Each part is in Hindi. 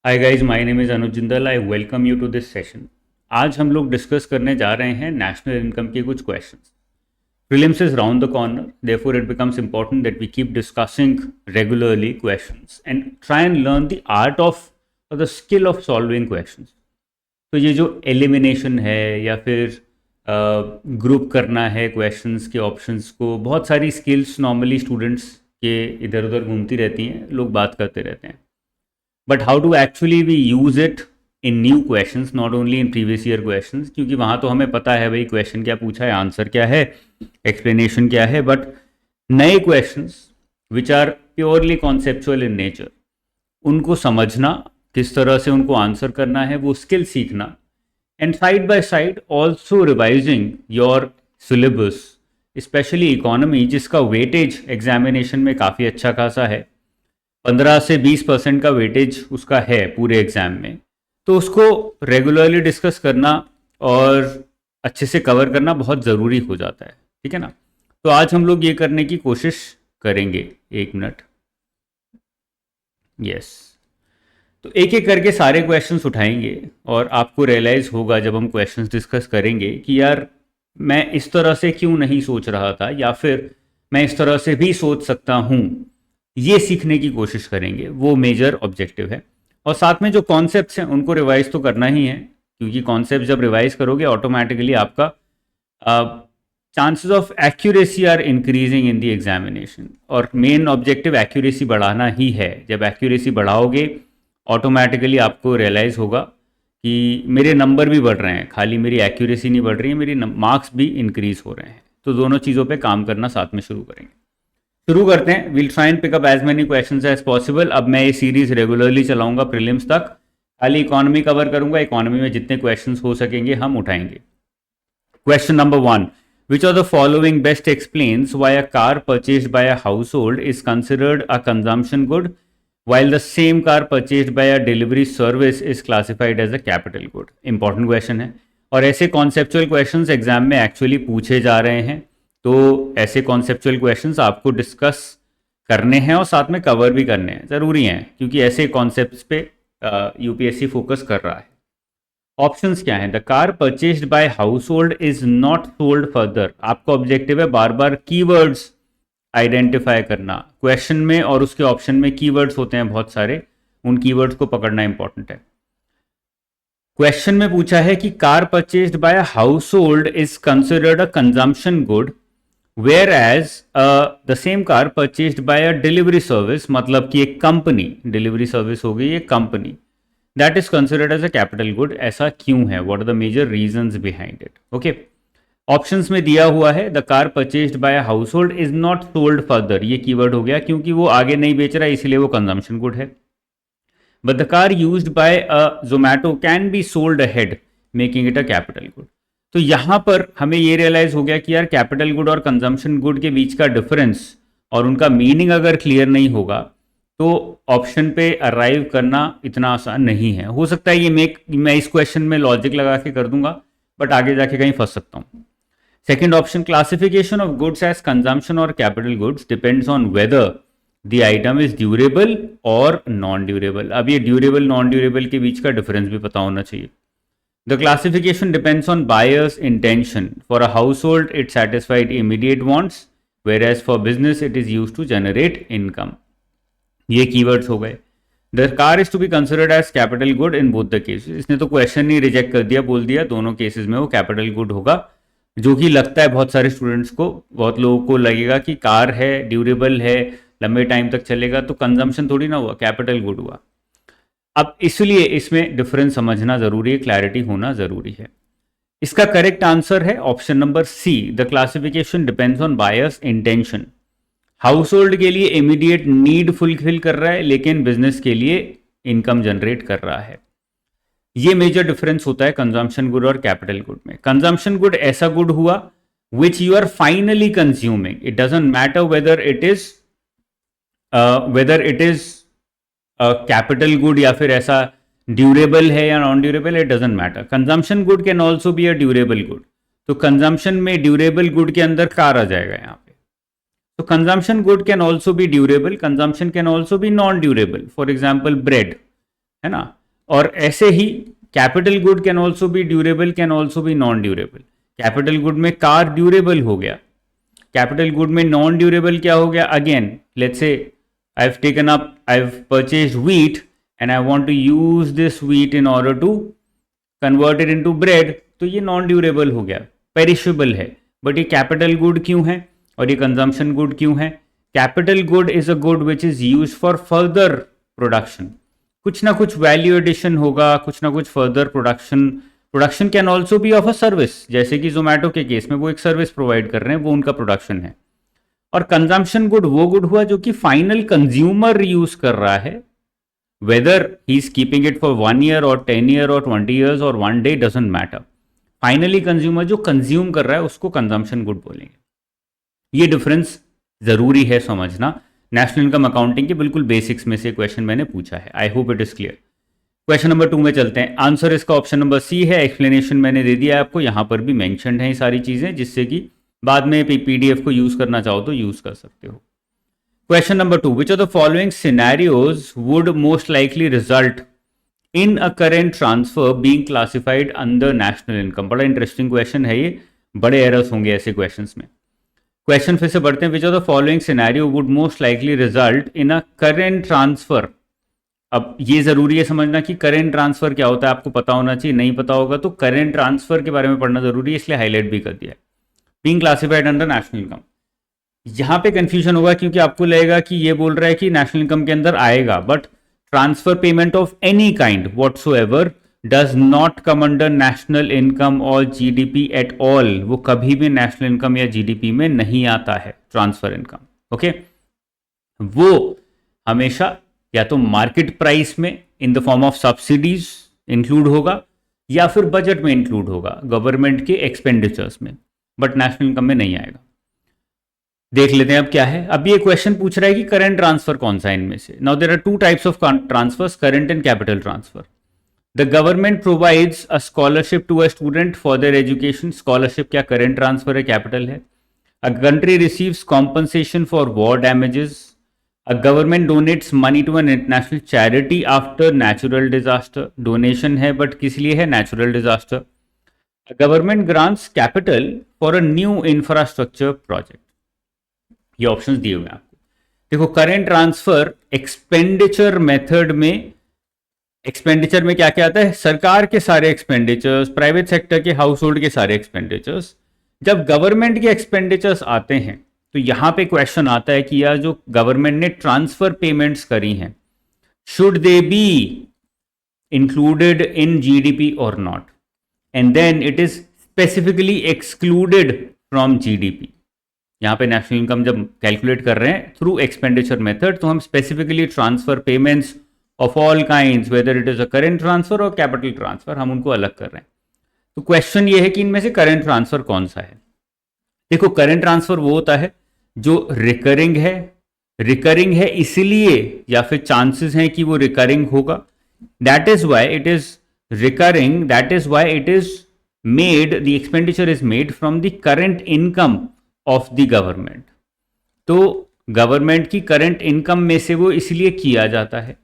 Hi guys, my name is Anuj Jindal. I welcome you to this session. आज हम लोग डिस्कस करने जा रहे हैं नेशनल इनकम के कुछ questions. Prelims is round the corner, therefore it becomes important that we keep discussing regularly questions and try and learn the art of और the skill of solving questions. तो ये जो एलिमिनेशन है या फिर ग्रुप करना है क्वेश्चंस के ऑप्शंस को, बहुत सारी स्किल्स नॉर्मली स्टूडेंट्स के इधर उधर घूमती रहती हैं, लोग बात करते रहते हैं। But how to actually we use it in new questions, not only in previous year questions, क्योंकि वहाँ तो हमें पता है भाई क्वेश्चन क्या पूछा है, आंसर क्या है, एक्सप्लेनेशन क्या है। बट नए questions which are purely conceptual in nature, उनको समझना, किस तरह से उनको आंसर करना है, वो स्किल सीखना, and side by side also revising your syllabus, specially economy जिसका वेटेज एग्जामिनेशन में काफ़ी अच्छा खासा है। 15 से 20% का वेटेज उसका है पूरे एग्जाम में, तो उसको रेगुलरली डिस्कस करना और अच्छे से कवर करना बहुत ज़रूरी हो जाता है। ठीक है ना? तो आज हम लोग ये करने की कोशिश करेंगे। एक मिनट। यस। तो एक एक करके सारे क्वेश्चंस उठाएंगे और आपको रियलाइज़ होगा जब हम क्वेश्चंस डिस्कस करेंगे कि यार मैं इस तरह से क्यों नहीं सोच रहा था, या फिर मैं इस तरह से भी सोच सकता हूँ। ये सीखने की कोशिश करेंगे, वो मेजर ऑब्जेक्टिव है। और साथ में जो कॉन्सेप्ट्स हैं उनको रिवाइज तो करना ही है, क्योंकि कॉन्सेप्ट जब रिवाइज करोगे ऑटोमेटिकली आपका chances of accuracy are increasing in the examination. और मेन ऑब्जेक्टिव एक्यूरेसी बढ़ाना ही है। जब एक्यूरेसी बढ़ाओगे ऑटोमेटिकली आपको रियलाइज़ होगा कि मेरे नंबर भी बढ़ रहे हैं, खाली मेरी एक्यूरेसी नहीं बढ़ रही है, मेरी मार्क्स भी इंक्रीज हो रहे हैं। तो दोनों चीज़ों पे काम करना साथ में शुरू करेंगे। शुरू करते हैं। Will try and pick up as many questions as possible. अब मैं ये सीरीज रेगुलरली चलाऊंगा प्रीलिम्स तक। खाली इकोनॉमी कवर करूंगा, इकोनॉमी में जितने क्वेश्चंस हो सकेंगे हम उठाएंगे। Question number 1, which of the following best explains why a car purchased by a household is considered a consumption good while the same car purchased by a delivery service is classified as a capital good? Important question है और ऐसे कॉन्सेप्चुअल क्वेश्चंस एग्जाम में एक्चुअली पूछे जा रहे हैं। तो ऐसे कॉन्सेप्चुअल क्वेश्चंस आपको डिस्कस करने हैं और साथ में कवर भी करने हैं, ज़रूरी हैं, क्योंकि ऐसे कॉन्सेप्ट्स पे यूपीएससी फोकस कर रहा है। ऑप्शंस क्या हैं? The car purchased by household is not sold further. आपका ऑब्जेक्टिव है बार बार कीवर्ड्स आइडेंटिफाई करना क्वेश्चन में, और उसके ऑप्शन में कीवर्ड्स होते हैं बहुत सारे, उन कीवर्ड्स को पकड़ना इंपॉर्टेंट है। क्वेश्चन में पूछा है कि car purchased by a household is considered a consumption good whereas the same car purchased by a delivery service, मतलब कि एक कंपनी, डिलीवरी सर्विस हो गई एक company, that is considered as a capital good. ऐसा क्यों है? What are the major reasons behind it? Okay, options में दिया हुआ है the car purchased by household is not sold further, ये कीवर्ड हो गया, क्योंकि वो आगे नहीं बेच रहा है इसलिए वो कंजम्पशन गुड है। But the car used by a Zomato can be sold ahead making it a capital good. तो यहां पर हमें ये रियलाइज हो गया कि यार कैपिटल गुड और कंजम्पशन गुड के बीच का डिफरेंस और उनका मीनिंग अगर क्लियर नहीं होगा तो ऑप्शन पे अराइव करना इतना आसान नहीं है। हो सकता है ये मैं इस क्वेश्चन में लॉजिक लगा के कर दूंगा, बट आगे जाके कहीं फंस सकता हूं। Second option, classification of goods as consumption or capital goods depends on whether the item is durable or non-durable. अब ये durable non-durable के बीच का difference भी पता होना चाहिए। The classification depends on buyer's intention. For a household, it satisfied immediate wants, whereas for business, it is used to generate income. ये keywords हो गए। The car is to be considered as capital good in both the cases. इसने तो question ही reject कर दिया, बोल दिया दोनों cases में वो capital good होगा, जो कि लगता है बहुत सारे स्टूडेंट्स को, बहुत लोगों को लगेगा कि कार है, ड्यूरेबल है, लंबे टाइम तक चलेगा, तो कंजम्पशन थोड़ी ना हुआ, कैपिटल गुड हुआ। अब इसलिए इसमें डिफरेंस समझना जरूरी है, क्लैरिटी होना जरूरी है। इसका करेक्ट आंसर है option number C, the classification depends on buyer's intention. Household के लिए इमीडिएट नीड फुलफिल कर रहा है, लेकिन बिजनेस के लिए इनकम जनरेट कर रहा है। ये मेजर डिफरेंस होता है कंजम्पशन गुड और कैपिटल गुड में। कंजम्पशन गुड ऐसा गुड हुआ which you are finally consuming, it doesn't matter whether it is capital good या फिर ऐसा ड्यूरेबल है या non durable, it doesn't matter. Consumption good can also be a durable good, तो कंजम्पशन में ड्यूरेबल गुड के अंदर कार आ जाएगा यहाँ पे। तो consumption good can also be durable, consumption can also be non durable. For example bread है ना। और ऐसे ही capital good can also be durable, can also be non durable. Capital good में कार ड्यूरेबल हो गया, कैपिटल गुड में नॉन ड्यूरेबल क्या हो गया, again let's say I have purchased wheat and I want to use this wheat in order to convert it into bread, तो ये नॉन ड्यूरेबल हो गया, पेरिशेबल है। बट ये कैपिटल गुड क्यों है और ये कंजम्पशन गुड क्यों है? Capital good is a good which is use for further production, कुछ ना कुछ वैल्यू एडिशन होगा, कुछ ना कुछ further production. Production can also B of a service, जैसे कि जोमेटो के केस में वो एक सर्विस प्रोवाइड कर रहे हैं, वो उनका प्रोडक्शन है। और कंजम्पशन गुड वो गुड हुआ जो कि फाइनल कंज्यूमर यूज कर रहा है, whether he's keeping it for 1 year or 10 year or 20 years or 1 day doesn't matter, finally consumer जो कंज्यूम कर रहा है उसको कंजम्पशन गुड बोलेंगे। ये डिफरेंस जरूरी है समझना। नेशनल इनकम अकाउंटिंग के बिल्कुल बेसिक्स में से क्वेश्चन मैंने पूछा है, I hope it is clear. Question number 2 में चलते हैं। आंसर इसका ऑप्शन नंबर सी है। एक्सप्लेनेशन मैंने दे दिया है आपको, यहां पर भी मेंशन्ड है ये सारी चीजें, जिससे कि बाद में पीडीएफ को यूज करना चाहो तो यूज कर सकते हो। Question number 2. Which of the following scenarios would most likely result in a current transfer being classified under national income? बड़ा इंटरेस्टिंग क्वेश्चन है ये, बड़े एरर्स होंगे ऐसे क्वेश्चंस में। क्वेश्चन फिर से बढ़ते हैं। Which of the following scenario would most likely result in a current transfer? अब ये जरूरी है समझना कि करंट ट्रांसफर क्या होता है, आपको पता होना चाहिए। नहीं पता होगा तो करंट ट्रांसफर के बारे में पढ़ना जरूरी है, इसलिए हाईलाइट भी कर दिया है। Being classified under national income, यहां पे कंफ्यूजन होगा क्योंकि आपको लगेगा कि ये बोल रहा है कि नेशनल इनकम के अंदर आएगा, but transfer payment of any kind whatsoever does not come under national income और जीडीपी एट ऑल। वो कभी भी नेशनल इनकम या जीडीपी में नहीं आता है ट्रांसफर इनकम, ओके। वो हमेशा या तो मार्केट प्राइस में in the form of subsidies include होगा या फिर बजट में इंक्लूड होगा, गवर्नमेंट के एक्सपेंडिचर्स में, बट नेशनल इनकम में नहीं आएगा। देख लेते हैं अब क्या है। अब ये क्वेश्चन पूछ रहा है कि करंट ट्रांसफर कौन सा है इनमें से। Now there are 2 types of transfers, current and capital transfer. The government provides a scholarship to a student for their education. Scholarship क्या करंट ट्रांसफर है, कैपिटल है। A country receives compensation for war damages. A government donates money to an international charity after natural disaster. Donation है बट किस लिए है, natural disaster. A government grants capital for a new infrastructure project. ये ऑप्शंस दिए हुए हैं आपको। देखो करंट ट्रांसफर एक्सपेंडिचर मेथड में, एक्सपेंडिचर में क्या क्या आता है, सरकार के सारे एक्सपेंडिचर्स, प्राइवेट सेक्टर के, हाउस होल्ड के सारे एक्सपेंडिचर्स। जब गवर्नमेंट के एक्सपेंडिचर्स आते हैं तो यहां पे क्वेश्चन आता है कि यार जो गवर्नमेंट ने ट्रांसफर पेमेंट्स करी हैं, should they be included in GDP और not, and then it is specifically excluded from GDP. यहाँ पे नेशनल इनकम जब कैलकुलेट कर रहे हैं थ्रू एक्सपेंडिचर मेथड, तो हम specifically transfer payments of all kinds, weather it is a current transfer और कैपिटल ट्रांसफर, हम उनको अलग कर रहे हैं। तो क्वेश्चन ये है कि इनमें से करंट ट्रांसफर कौन सा है। देखो करंट ट्रांसफर वो होता है जो रिकरिंग है। रिकरिंग है इसलिए या फिर चांसेस हैं कि वो रिकरिंग होगा, that is why it is recurring, that is why it is made, the expenditure is made from the current income of the government. तो गवर्नमेंट की करंट इनकम में से वो इसलिए किया जाता है,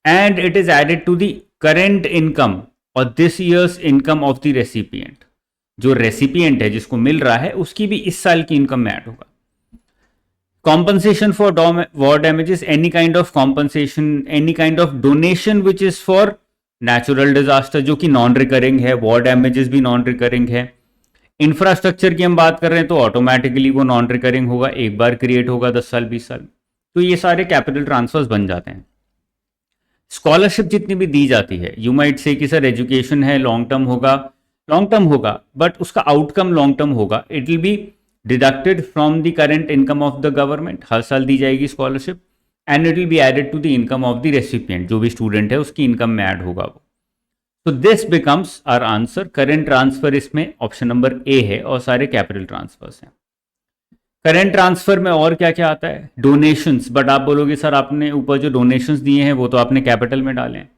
and it is added to the current income और this year's income of the recipient. जो रेसिपिएंट है जिसको मिल रहा है उसकी भी इस साल की इनकम में ऐड होगा। Compensation for war damages, any kind of compensation, any kind of donation which is for natural disaster, जो कि नॉन रिकरिंग है। वॉर डैमेजेस भी नॉन रिकरिंग है। इंफ्रास्ट्रक्चर की हम बात कर रहे हैं तो ऑटोमेटिकली वो नॉन रिकरिंग होगा, एक बार क्रिएट होगा 10 साल 20 साल। तो ये सारे कैपिटल ट्रांसफर्स बन जाते हैं। स्कॉलरशिप जितनी भी दी जाती है, यू माइट से कि सर एजुकेशन है, लॉन्ग टर्म होगा, बट उसका आउटकम लॉन्ग टर्म होगा। It will be deducted from the current income of the government, हर साल दी जाएगी scholarship, and it will be added to the income of the recipient, जो भी स्टूडेंट है उसकी इनकम में ऐड होगा वो। तो this becomes our answer. Current transfer इसमें ऑप्शन नंबर ए है और सारे कैपिटल ट्रांसफर्स हैं। करंट ट्रांसफर में और क्या क्या आता है, डोनेशंस, बट आप बोलोगे सर आपने ऊपर जो डोनेशंस दिए हैं वो तो आपने कैपिटल में डाले हैं।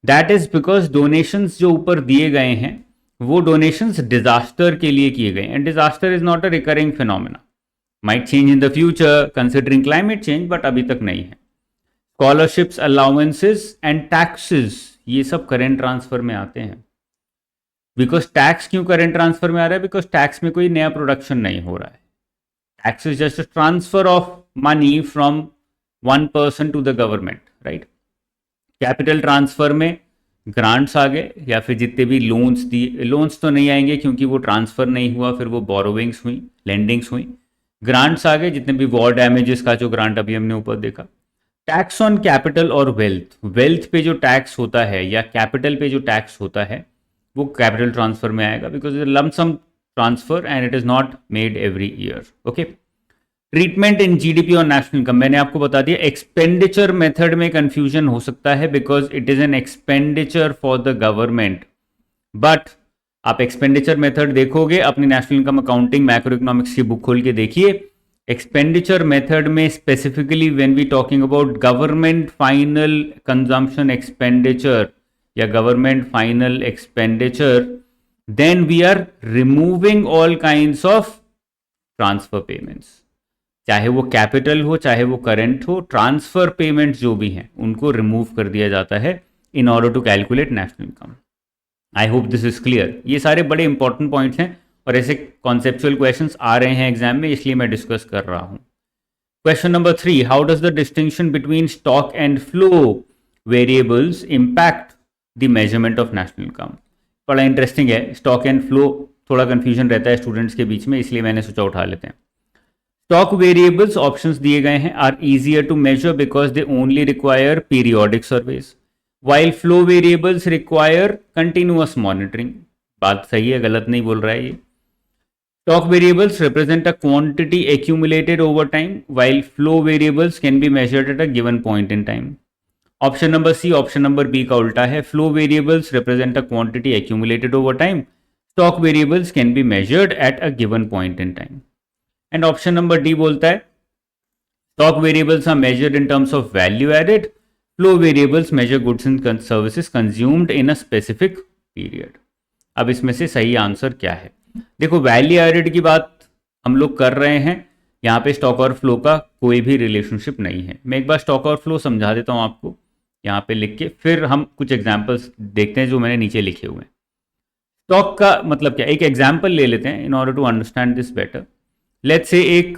दैट इज बिकॉज डोनेशंस जो ऊपर दिए गए हैं वो डोनेशंस डिजास्टर के लिए किए गए, and disaster is not a recurring phenomena, might change in the future considering climate change, but अभी तक नहीं है। स्कॉलरशिप्स, अलाउंसेस एंड टैक्सेस, ये सब करेंट ट्रांसफर में आते हैं। बिकॉज टैक्स क्यों करेंट ट्रांसफर में आ रहा है? बिकॉज टैक्स में कोई नया प्रोडक्शन नहीं हो रहा है। Tax is just transfer of money from one person to the government, right. Capital transfer में ग्रांट्स आ गए या फिर जितने भी लोन्स दिए, लोन्स तो नहीं आएंगे क्योंकि वो ट्रांसफर नहीं हुआ, फिर वो बोरोविंग्स हुई, लेंडिंग्स हुई। ग्रांट्स आ गए, जितने भी वॉर डैमेजेस का जो ग्रांट अभी हमने ऊपर देखा। टैक्स ऑन कैपिटल और वेल्थ, वेल्थ पे जो टैक्स होता है या कैपिटल पे जो टैक्स होता है वो कैपिटल ट्रांसफर में आएगा, because lump sum transfer and it is not made every year. Okay. Treatment in GDP और नेशनल इनकम, मैंने आपको बता दिया एक्सपेंडिचर मेथड में कंफ्यूजन हो सकता है because it is an expenditure for the government, but आप एक्सपेंडिचर मेथड देखोगे अपनी national income accounting macro economics की बुक खोल के देखिए। एक्सपेंडिचर मेथड में specifically when we talking about government final consumption expenditure या government final expenditure, then we are removing all kinds of transfer payments, चाहे वो कैपिटल हो चाहे वो करंट हो, ट्रांसफर पेमेंट्स जो भी हैं उनको रिमूव कर दिया जाता है in order to calculate national income. I hope this is clear. ये सारे बड़े इंपॉर्टेंट पॉइंट्स हैं और ऐसे कॉन्सेप्चुअल क्वेश्चंस आ रहे हैं एग्जाम में, इसलिए मैं डिस्कस कर रहा हूं। Question number 3, how does the distinction between stock and flow variables impact the measurement of national income? बड़ा इंटरेस्टिंग है। स्टॉक एंड फ्लो थोड़ा कंफ्यूजन रहता है स्टूडेंट्स के बीच में, इसलिए मैंने सोचा उठा लेते हैं। स्टॉक वेरिएबल्स ऑप्शंस दिए गए हैं are easier to measure because they only require periodic surveys, while flow variables require continuous monitoring। बात सही है, गलत नहीं बोल रहा है ये। Stock variables represent a quantity accumulated over time, while flow variables can be measured at a given point in time। Option number C option number B का उल्टा है। Flow variables represent a quantity accumulated over time, stock variables can be measured at a given point in time। And option number D बोलता है stock variables are measured in terms of value added, flow variables measure goods and services consumed in a specific period। अब इसमें से सही आंसर क्या है? देखो, वैल्यू एडेड की बात हम लोग कर रहे हैं, यहाँ पे स्टॉक और फ्लो का कोई भी रिलेशनशिप नहीं है। मैं एक बार स्टॉक और फ्लो समझा देता हूँ आपको यहाँ पे लिख के, फिर हम कुछ एग्जाम्पल्स देखते हैं जो मैंने नीचे लिखे हुए हैं। स्टॉक का मतलब क्या, एक एग्जाम्पल ले लेते हैं in order to understand this better. Let's say एक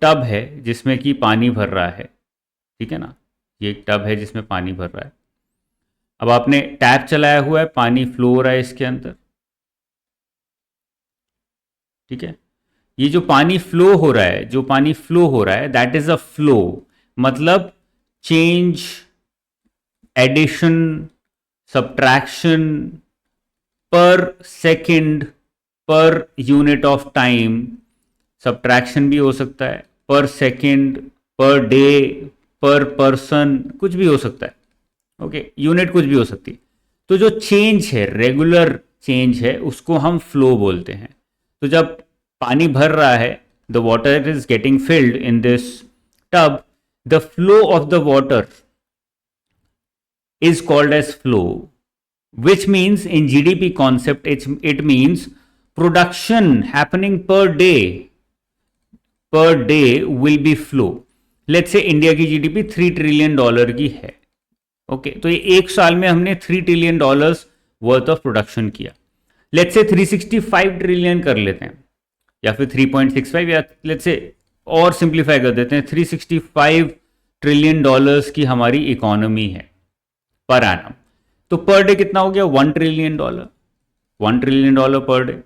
टब है जिसमें कि पानी भर रहा है, ठीक है ना। ये एक टब है जिसमें पानी भर रहा है। अब आपने टैप चलाया हुआ है, पानी फ्लो हो रहा है इसके अंदर, ठीक है। ये जो पानी फ्लो हो रहा है, जो पानी फ्लो हो रहा है दैट इज अ फ्लो, मतलब चेंज, एडिशन, सब्ट्रैक्शन पर second, per unit of time. Subtraction भी हो सकता है पर सेकंड, पर डे, पर पर्सन, कुछ भी हो सकता है। ओके, यूनिट कुछ भी हो सकती है। तो जो चेंज है, रेगुलर चेंज है, उसको हम फ्लो बोलते हैं। तो जब पानी भर रहा है, the water is getting filled in this tub, the flow of the water is called as flow, which means in GDP concept it means production happening per day will be flow। let's say India की जीडीपी $3 ट्रिलियन की है। ओके, तो ये एक साल में हमने $3 ट्रिलियन वर्थ ऑफ प्रोडक्शन किया। लेट्स से 365 ट्रिलियन कर लेते हैं या फिर 3.65, या लेट्स से और सिंप्लीफाई कर देते हैं, 365 ट्रिलियन डॉलर्स की हमारी इकोनॉमी है पर एनम। तो पर डे कितना हो गया? $1 trillion, $1 trillion per day.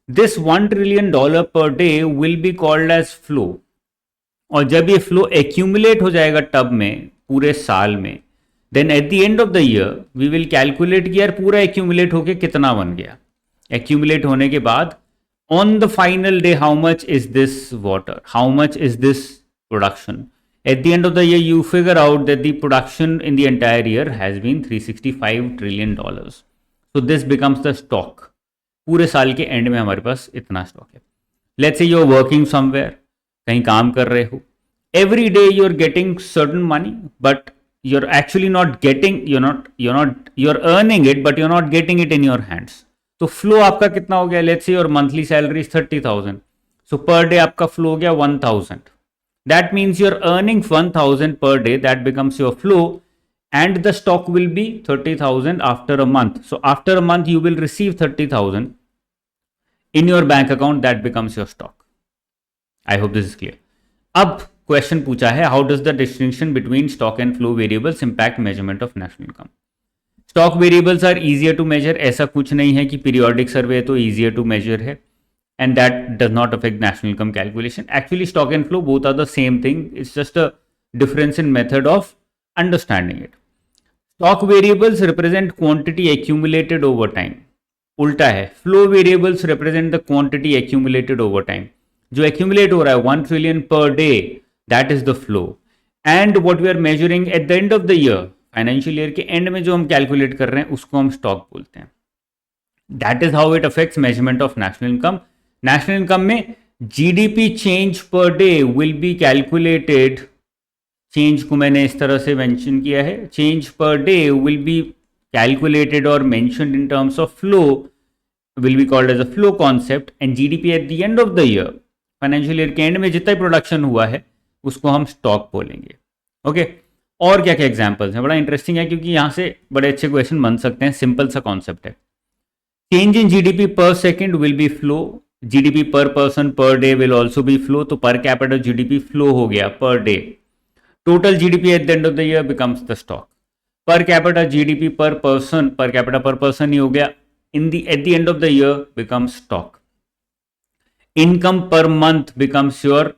This $1 trillion per day will be called as flow. और जब ये फ्लो एक्यूमुलेट हो जाएगा टब में पूरे साल में, then at the end of the year we will calculate कि यार पूरा एक्यूमुलेट होके कितना बन गया। एक्यूमुलेट होने के बाद on the final day how much is this water, how much is this production. At the end of the year, you figure out that the production in the entire year has been $365 trillion. So this becomes the stock। पूरे साल के एंड में हमारे पास इतना स्टॉक है। Let's say you're working somewhere, कहीं काम कर रहे हो। Every day you're getting certain money, but you're actually not getting, you're earning it, but you're not getting it in your hands। तो फ्लो आपका कितना हो गया? Let's say your monthly salary is 30,000, so per day आपका फ्लो हो गया 1,000। That means you're earning 1000 per day, that becomes your flow, and the stock will be 30,000 after a month. So after a month you will receive 30,000 in your bank account, that becomes your stock. I hope this is clear. अब क्वेश्चन पूछा है, how does the distinction between stock and flow variables impact measurement of national income? Stock variables are easier to measure, ऐसा कुछ नहीं है कि पीरियोडिक सर्वे तो इजियर टू मेजर है, and that does not affect national income calculation. Actually, stock and flow both are the same thing. It's just a difference in method of understanding it. Stock variables represent quantity accumulated over time. उल्टा है, flow variables represent the quantity accumulated over time. जो accumulate हो रहा है 1 trillion per day, that is the flow. And what we are measuring at the end of the year, financial year के end में जो हम calculate कर रहे हैं उसको हम stock बोलते हैं. That is how it affects measurement of national income. National income में GDP change per day will be calculated, change को मैंने इस तरह से मेंशन किया है, change per day will be calculated और mentioned in terms of flow, will be called as a flow concept, and GDP at the end of the year, financial year के एंड में जितना प्रोडक्शन हुआ है उसको हम स्टॉक बोलेंगे. ओके, और क्या क्या एग्जाम्पल्स हैं? बड़ा इंटरेस्टिंग है क्योंकि यहाँ से बड़े अच्छे क्वेश्चन बन सकते हैं, सिंपल सा कॉन्सेप्ट है. Change in GDP per second will be flow, GDP per person per day will also be flow, तो पर कैपिटल जीडीपी फ्लो हो गया per day. Total GDP at the end of the year becomes the stock. Per capital GDP per person, per capital per person ही हो गया, in the at the end of the year becomes stock. Income per month becomes your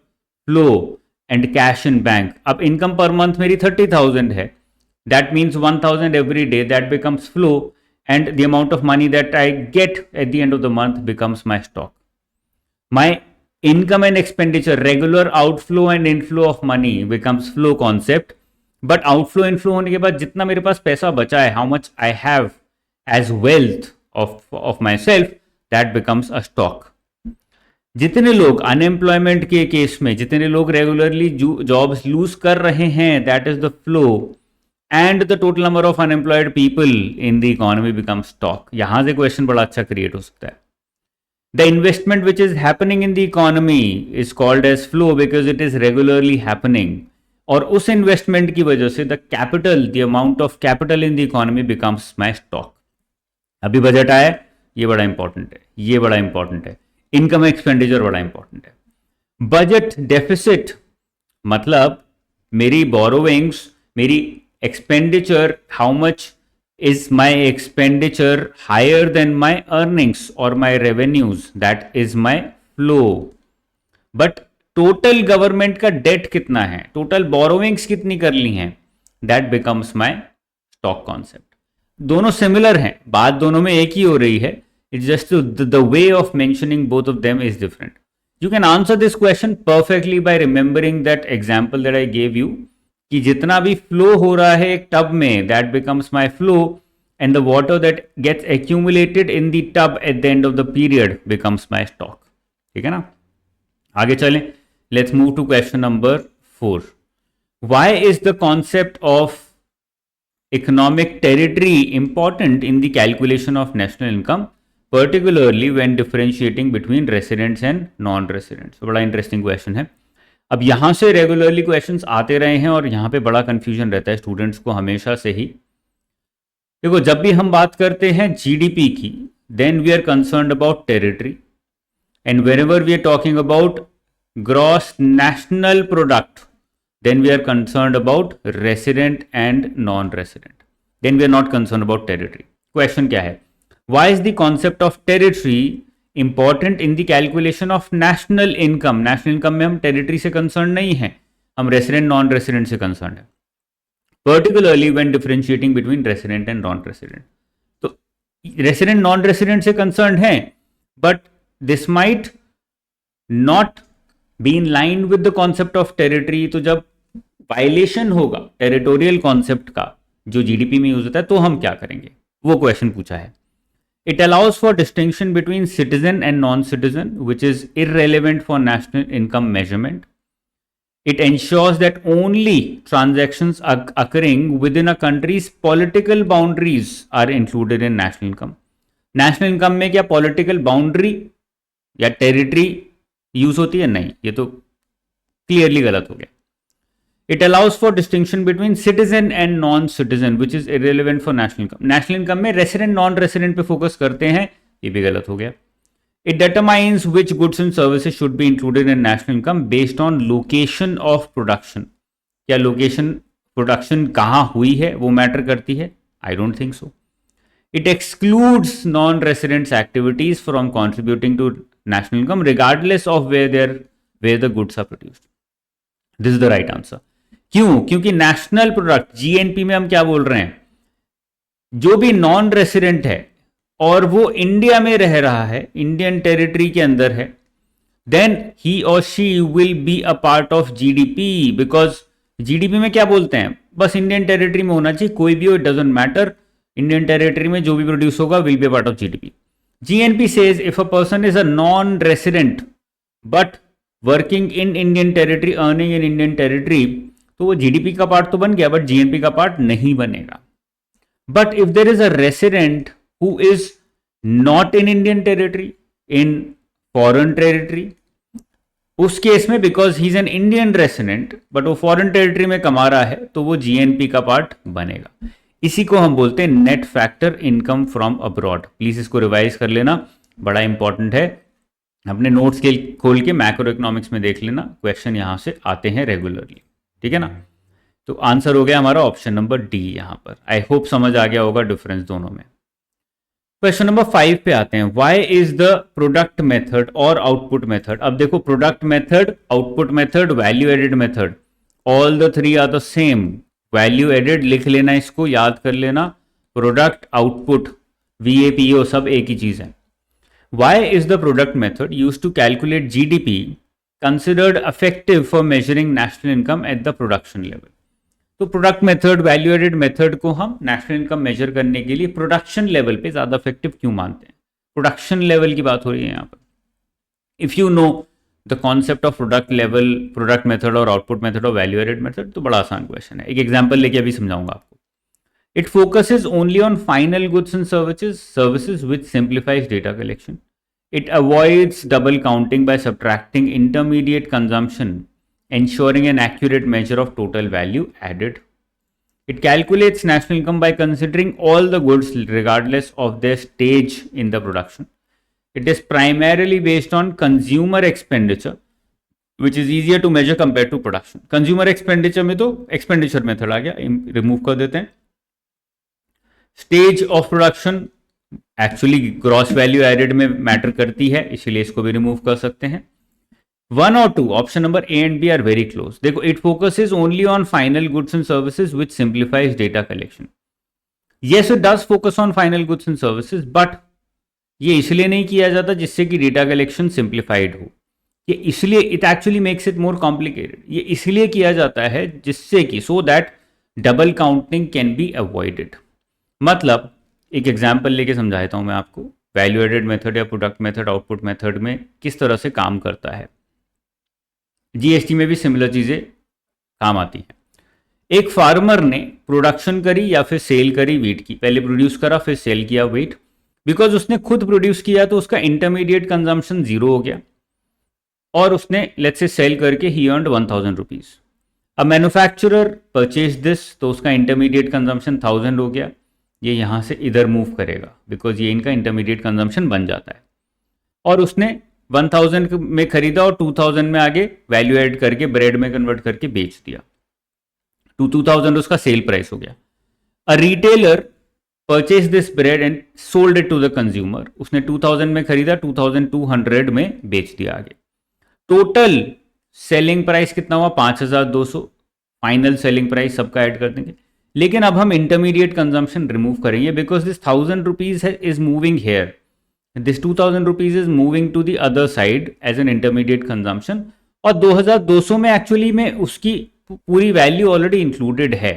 flow and cash in bank. अब इनकम पर मंथ मेरी 30,000 है, that means 1000 every day, that becomes flow, and the amount of money that I get at the end of the month becomes my stock. My income and expenditure, regular outflow and inflow of money becomes flow concept. But outflow inflow होने के बाद जितना मेरे पास पैसा बचा है, how much I have as wealth of myself, that becomes a stock. जितने लोग अनएम्प्लॉयमेंट के केस में, जितने लोग रेगुलरली जॉब्स लूज कर रहे हैं, that is the flow. And the total number of unemployed people in the economy becomes stock. यहां से क्वेश्चन बड़ा अच्छा क्रिएट हो सकता है. The investment which is happening in the economy is called as flow because it is regularly happening. और उस इन्वेस्टमेंट की वजह से the capital, the amount of capital in the economy becomes my stock. अभी बजट आया, ये बड़ा इंपॉर्टेंट है, ये बड़ा इंपॉर्टेंट है. इनकम एक्सपेंडिचर बड़ा इंपॉर्टेंट है. बजट डेफिसिट मतलब मेरी बोरोविंग्स, मेरी expenditure, how much is my expenditure higher than my earnings or my revenues, that is my flow. But total government का debt कितना है, total borrowings कितनी कर ली हैं, that becomes my stock concept. दोनों सिमिलर हैं, बात दोनों में एक ही हो रही है, it's just the way of mentioning both of them is different. You can answer this question perfectly by remembering that example that I gave you, कि जितना भी फ्लो हो रहा है एक टब में, that becomes my flow, and the water that gets accumulated in the tub at the end of the period becomes my stock. ठीक है ना, आगे चलें. Let's move to question number 4. Why is the concept of economic territory important in the calculation of national income, particularly when differentiating between residents and non residents? बड़ा इंटरेस्टिंग क्वेश्चन है. अब यहाँ से रेगुलरली क्वेश्चंस आते रहे हैं और यहाँ पे बड़ा कंफ्यूजन रहता है स्टूडेंट्स को हमेशा से ही. देखो, जब भी हम बात करते हैं जीडीपी की, then we are concerned about territory, and whenever we are talking about gross national product, then we are concerned about resident and non resident, then we are not concerned about territory. Question क्या है? Why is the concept of territory important in the calculation of national income? National income में हम टेरिटरी से कंसर्न नहीं है, हम रेसिडेंट नॉन रेसिडेंट से कंसर्न है, particularly when differentiating between resident and non resident. तो रेसिडेंट नॉन रेसिडेंट से कंसर्न है, but this might not be in line with the concept of territory. तो जब वायलेशन होगा टेरिटोरियल कॉन्सेप्ट का जो जीडीपी में यूज होता है, तो हम क्या करेंगे, वो क्वेश्चन पूछा है. It allows for distinction between citizen and non-citizen, which is irrelevant for national income measurement. It ensures that only transactions occurring within a country's political boundaries are included in national income. National income में क्या political boundary या territory यूज होती है? नहीं, ये तो क्लियरली गलत हो गया। It allows for distinction between citizen and non citizen which is irrelevant for national income. National income में रेसिडेंट नॉन रेसिडेंट पे फोकस करते हैं, ये भी गलत हो गया। It determines which goods and services should be included in national income based on location of production. क्या लोकेशन प्रोडक्शन कहाँ हुई है वो मैटर करती है? I don't think so. It excludes non-residents activities from contributing to national income regardless of where the goods are produced. This is the right answer. क्यों? क्योंकि नेशनल प्रोडक्ट जीएनपी में हम क्या बोल रहे हैं, जो भी नॉन रेसिडेंट है और वो इंडिया में रह रहा है, इंडियन टेरिटरी के अंदर है, देन ही और she will be a part of GDP, because GDP में क्या बोलते हैं, बस इंडियन टेरिटरी में होना चाहिए, कोई भी हो, it doesn't matter, Indian territory में जो भी प्रोड्यूस होगा will be a part of GDP. GNP says if a person is a non resident but working in Indian territory, earning in Indian territory, तो वो जीडीपी का पार्ट तो बन गया बट जीएनपी का पार्ट नहीं बनेगा। But if there is a resident who is not in Indian territory, in foreign territory, उस केस में because he is an Indian resident but वो फॉरेन टेरिटरी में कमा रहा है तो वो जीएनपी का पार्ट बनेगा। इसी को हम बोलते हैं net factor income from abroad. Please इसको रिवाइज कर लेना, बड़ा इंपॉर्टेंट है, अपने नोट्स के खोल के मैक्रो इकोनॉमिक्स में देख लेना, क्वेश्चन यहां से आते हैं रेगुलरली, ठीक है ना। तो आंसर हो गया हमारा ऑप्शन नंबर डी यहां पर। आई होप समझ आ गया होगा डिफरेंस दोनों में। क्वेश्चन नंबर 5 पे आते हैं, why is the product method और आउटपुट मेथड। अब देखो product method, output method, value added method, all the three are the same. Value added लिख लेना, इसको याद कर लेना, प्रोडक्ट, आउटपुट, वीएपीओ सब एक ही चीज है। Why is the product method used to calculate GDP considered effective for measuring national income at the production level. तो product method, value added method को हम नेशनल इनकम मेजर करने के लिए प्रोडक्शन लेवल पे ज्यादा इफेक्टिव क्यों मानते हैं? प्रोडक्शन लेवल की बात हो रही है यहाँ पर। If you know the concept of product level, product method और आउटपुट मेथड और वैल्यू एडेड मेथड, तो बड़ा आसान क्वेश्चन है। एक एग्जांपल लेके अभी समझाऊंगा आपको। It focuses only on final goods and services which simplifies data collection. It avoids double counting by subtracting intermediate consumption, ensuring an accurate measure of total value added. It calculates national income by considering all the goods regardless of their stage in the production. It is primarily based on consumer expenditure, which is easier to measure compared to production. Consumer expenditure में तो expenditure method आ गया, remove कर देते हैं। Stage of production actually gross value added में matter करती है, इसलिए इसको भी remove कर सकते हैं। 1 और 2, option number A and B are very close. देखो it focuses only on final goods and services which simplifies data collection. Yes it does focus on final goods and services, but ये इसलिए नहीं किया जाता जिससे कि डेटा कलेक्शन सिंप्लीफाइड हो, ये इसलिए it actually makes it more complicated. ये इसलिए किया जाता है जिससे कि so that double counting can be avoided. मतलब एक एग्जाम्पल लेके समझाता हूं मैं आपको, वैल्यू एडेड मेथड या प्रोडक्ट मेथड, आउटपुट मेथड में किस तरह से काम करता है। जीएसटी में भी सिमिलर चीजें काम आती हैं। एक फार्मर ने प्रोडक्शन करी या फिर सेल करी वीट की, पहले प्रोड्यूस करा फिर सेल किया वीट, बिकॉज उसने खुद प्रोड्यूस किया तो उसका इंटरमीडिएट कंजम्पशन 0 हो गया और उसने लेट्स से सेल करके ही अर्नड 1000 रुपीज। अब मैन्युफैक्चरर परचेज दिस, तो उसका इंटरमीडिएट कंजम्पशन 1000 हो गया, ये यहां से इधर मूव करेगा बिकॉज ये इनका इंटरमीडिएट कंजम्पशन बन जाता है, और उसने 1000 में खरीदा और 2000 में आगे वैल्यू एड करके ब्रेड में कन्वर्ट करके बेच दिया, 2000 उसका सेल प्राइस हो गया। A retailer purchase this bread and sold it to the consumer, उसने 2000 में खरीदा, 2200 में बेच दिया आगे। टोटल सेलिंग प्राइस कितना हुआ? 5200। फाइनल सेलिंग प्राइस सबका ऐड कर देंगे, लेकिन अब हम इंटरमीडिएट कंजम्पशन रिमूव करेंगे because this 1000 rupees is moving hair, this 2000 rupees is moving to the other side as an intermediate consumption, और 2200 में एक्चुअली में उसकी पूरी वैल्यू ऑलरेडी इंक्लूडेड है।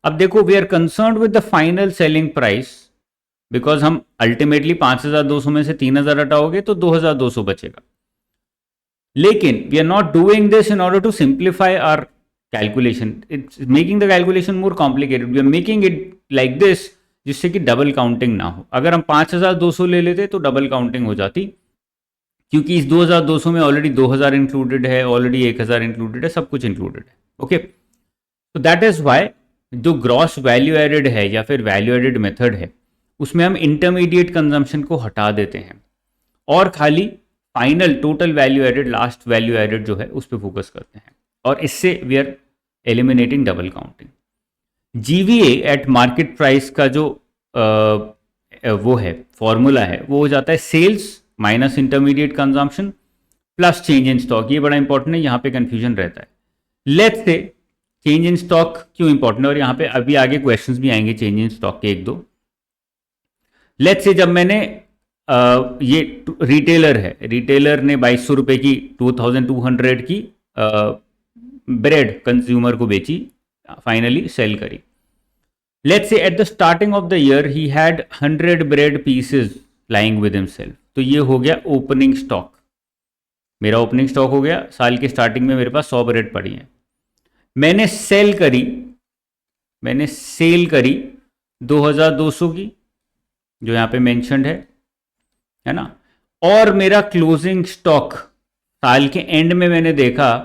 अब देखो we are concerned with the final selling price because हम अल्टीमेटली 5200 में से 3000 हटाओगे तो 2200 बचेगा, लेकिन we are not doing this in order to simplify our calculation, it's making the calculation more complicated. We are making it like this जिससे कि डबल काउंटिंग ना हो। अगर हम 5200 ले लेते तो डबल काउंटिंग हो जाती, क्योंकि इस 2200 में ऑलरेडी 2000 इंक्लूडेड है, ऑलरेडी 1000 इंक्लूडेड है, सब कुछ इंक्लूडेड है। ओके, तो दैट इज वाई जो ग्रॉस वैल्यू एडेड है या फिर वैल्यू एडेड मेथड है उसमें हम इंटरमीडिएट कंजम्पशन को हटा देते हैं और खाली final total value added, last value added जो है उस पर फोकस करते हैं, और इससे we are eliminating double counting. GVA at market price का जो वो है फॉर्मूला है वो हो जाता है sales minus intermediate consumption plus change in stock. ये बड़ा इंपॉर्टेंट है, यहाँ पे कंफ्यूजन रहता है। Let's say change in stock क्यों इंपॉर्टेंट है, और यहाँ पे अभी आगे क्वेश्चंस भी आएंगे चेंज इन स्टॉक के एक दो। लेट्स से जब मैंने ये रिटेलर है, रिटेलर ने 2200 रुपये की 2200 की ब्रेड कंज्यूमर को बेची, फाइनली सेल करी। Let's say at the starting of the year he had 100 bread pieces lying with himself, तो ये हो गया ओपनिंग स्टॉक। मेरा ओपनिंग स्टॉक हो गया, साल के स्टार्टिंग में मेरे पास 100 ब्रेड पड़ी हैं, मैंने सेल करी 2200 की जो यहाँ पे मेंशन्ड है ना, और मेरा क्लोजिंग स्टॉक साल के एंड में मैंने देखा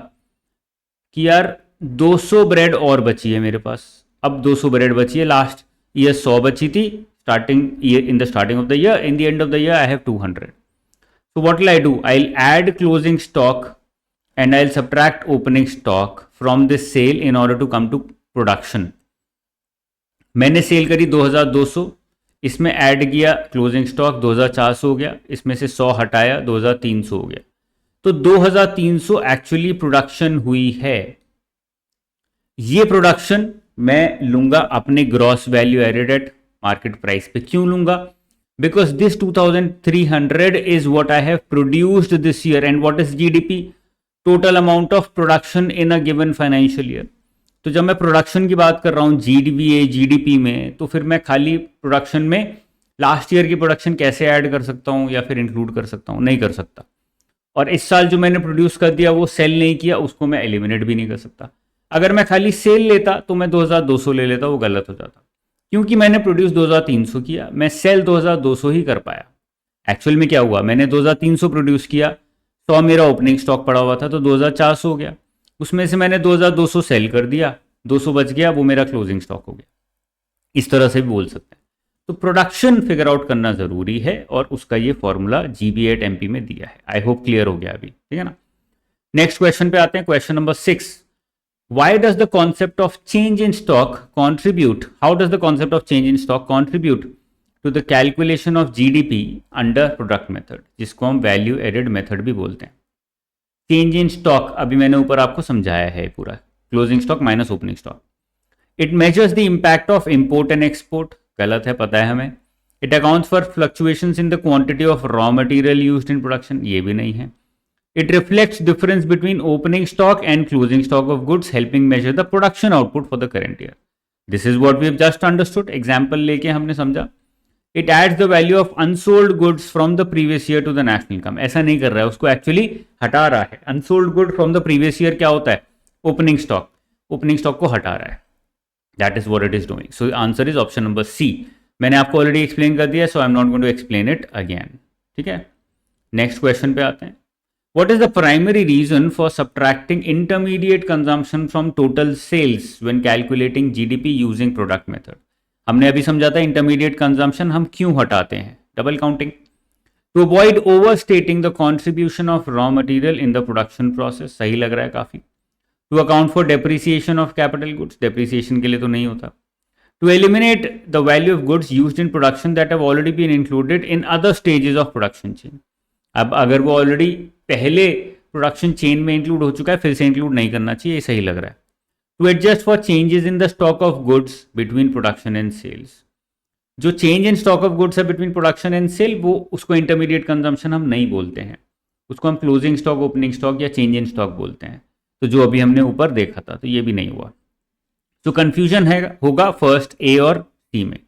कि यार 200 ब्रेड और बची है मेरे पास। अब 200 ब्रेड बची है, लास्ट ईयर 100 बची थी starting year, in the starting of the year, in the end of the year I have 200। So what will I do? I'll add closing stock and I'll subtract opening stock from this sale in order to come to production. मैंने सेल करी 2200, इसमें ऐड किया क्लोजिंग स्टॉक 2400 हो गया, इसमें से 100 हटाया 2300 हो गया, तो 2300 एक्चुअली प्रोडक्शन हुई है। ये प्रोडक्शन मैं लूंगा अपने gross value added at market price पे। क्यों लूंगा? Because this 2300 is what I have produced this year, and what is GDP? Total amount of production in a given financial year. तो जब मैं प्रोडक्शन की बात कर रहा हूँ जीडीपी में, तो फिर मैं खाली प्रोडक्शन में लास्ट ईयर की प्रोडक्शन कैसे ऐड कर सकता हूँ या फिर इंक्लूड कर सकता हूँ? नहीं कर सकता। और इस साल जो मैंने प्रोड्यूस कर दिया वो सेल नहीं किया, उसको मैं एलिमिनेट भी नहीं कर सकता। अगर मैं खाली सेल लेता तो मैं 2200 ले लेता, वो गलत हो जाता। क्योंकि मैंने प्रोड्यूस 2300 किया, मैं सेल 2200 ही कर पाया। एक्चुअल में क्या हुआ, मैंने 2300 प्रोड्यूस किया, 100 मेरा ओपनिंग स्टॉक पड़ा हुआ था तो 2400 हो गया, उसमें से मैंने 2200 सेल कर दिया, 200 बच गया, वो मेरा क्लोजिंग स्टॉक हो गया। इस तरह से भी बोल सकते हैं। तो प्रोडक्शन फिगर आउट करना जरूरी है और उसका ये फॉर्मूला GBAT-MP में दिया है। आई होप क्लियर हो गया अभी, ठीक है ना। नेक्स्ट क्वेश्चन पे आते हैं, question number 6। Why does the concept of change in stock contribute? How does the concept of change in stock contribute to the calculation of GDP under product method, जिसको हम value added method भी बोलते हैं। चेंज इन स्टॉक अभी मैंने ऊपर आपको समझाया है पूरा, closing stock minus opening stock. It measures the impact of import and export, गलत है, पता है हमें। It accounts for fluctuations in the quantity of raw material used in production, ये भी नहीं है। It reflects difference between opening stock and closing stock of goods, helping measure the production output for the current year. This is what we have just understood. Example लेके हमने समझा। It adds the value of unsold goods from the previous year to the national income. ऐसा नहीं कर रहा है, उसको एक्चुअली हटा रहा है। Unsold good from the previous year क्या होता है? Opening stock. Opening stock को हटा रहा है। That is what it is doing. So answer is option number C. मैंने आपको ऑलरेडी एक्सप्लेन कर दिया, so I'm not going to explain it again. ठीक है, नेक्स्ट क्वेश्चन पे आते हैं। What is the primary reason for subtracting intermediate consumption from total sales when calculating GDP using product method? हमने अभी समझा था intermediate consumption हम क्यों हटाते हैं, double counting. To avoid overstating the contribution of raw material in the production process, सही लग रहा है काफी. To account for depreciation of capital goods, depreciation के लिए तो नहीं होता. To eliminate the value of goods used in production that have already been included in other stages of production chain. अब अगर वो ऑलरेडी पहले प्रोडक्शन चेन में इंक्लूड हो चुका है, फिर से इंक्लूड नहीं करना चाहिए, ये सही लग रहा है। To adjust for changes in the stock of goods between production and sales, जो change in stock of goods है बिटवीन प्रोडक्शन एंड सेल, वो उसको इंटरमीडिएट कंजम्पशन हम नहीं बोलते हैं, उसको हम क्लोजिंग स्टॉक, ओपनिंग स्टॉक या चेंज इन स्टॉक बोलते हैं। तो जो अभी हमने ऊपर देखा था, तो ये भी नहीं हुआ। तो कंफ्यूजन है होगा फर्स्ट ए और सी में।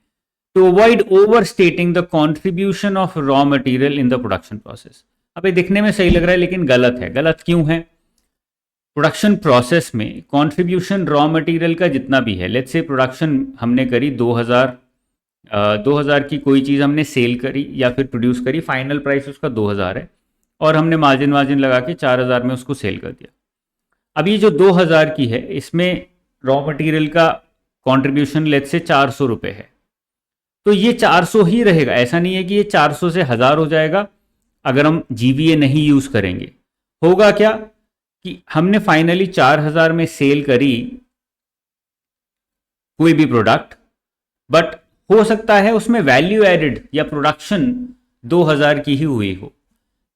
To avoid overstating the contribution of raw material in the production process. अब ये दिखने में सही लग रहा है लेकिन गलत है। गलत क्यों है? प्रोडक्शन प्रोसेस में कंट्रीब्यूशन रॉ मटेरियल का जितना भी है, लेट्स से प्रोडक्शन हमने करी 2000 की कोई चीज़ हमने सेल करी या फिर प्रोड्यूस करी, फाइनल प्राइस उसका 2000 है, और हमने मार्जिन लगा के 4,000 में उसको सेल कर दिया। अब ये जो 2,000 की है इसमें रॉ मटेरियल का कंट्रीब्यूशन लेट से 400 रुपये है, तो ये 400 ही रहेगा। ऐसा नहीं है कि ये 400 से 1000 हो जाएगा अगर हम जीवीए नहीं यूज करेंगे। होगा क्या कि हमने फाइनली 4000 में सेल करी कोई भी प्रोडक्ट, बट हो सकता है उसमें वैल्यू एडेड या प्रोडक्शन 2000 की ही हुई हो,